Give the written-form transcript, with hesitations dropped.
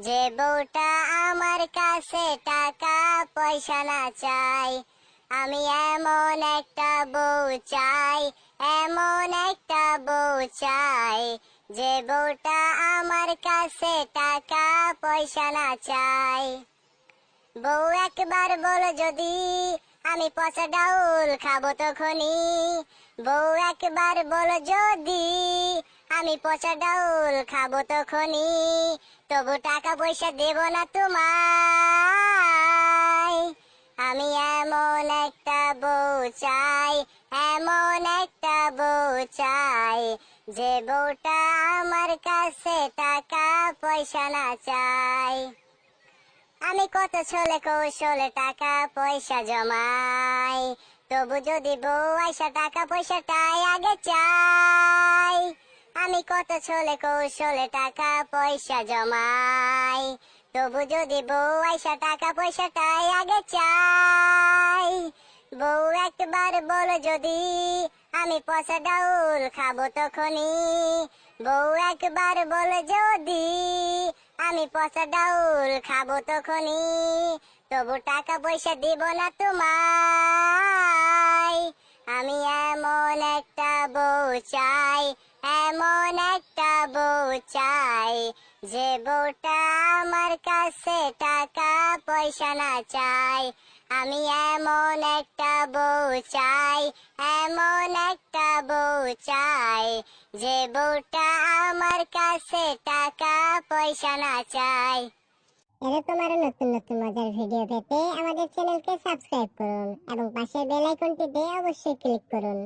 যে বউটা আমার কাছে টাকা পয়সা না চাই, আমি এমন একটা বউ চাই, এমন একটা বউ চাই। যে বউটা আমার কাছে টাকা পয়সা না চাই। বউ একবার বলো যদি, আমি পচা ডাউল খাবো তখনই। বউ একবার বলো যদি, আমি পচা ডাউল খাবো তখনই। তবু টাকা পয়সা দেব না তোমায়। আমি এমন একটা বউ চাই, এমন একটা বউ চাই। যে বউটা আমার কাছে টাকা পয়সা না চাই। আমি কত ছলে কৌশলে টাকা পয়সা জমাই, তবু যদি বউ আইসা টাকা পয়সাটাই আগে চাই। আমি কত ছলে কৌশলে টাকা পয়সা জমাই, তবু যদি বউ আইসা টাকা পয়সাটাই আগে চাই। বউ একবার বলো যদি, আমি পচা ডাউল খাবো তখনই। বউ একবার বলো যদি, আমি পচা ডাউল খাবো তখনই। তবু টাকা পয়সা দিব না তোমায়। আমি এমন একটা বউ চাই, এমন একটা বউ চাই। যে বউটা আমার কাছে টাকা পয়সা না চাই। আমি এমন একটা বউ চাই, এমন একটা বউ চাই। যে বউটা আমার কাছে টাকা পয়সা না চাই। এরকম আরো নতুন নতুন মজার ভিডিও পেতে আমাদের চ্যানেলকে সাবস্ক্রাইব করুন এবং পাশের বেল আইকনটিতে অবশ্যই ক্লিক করুন।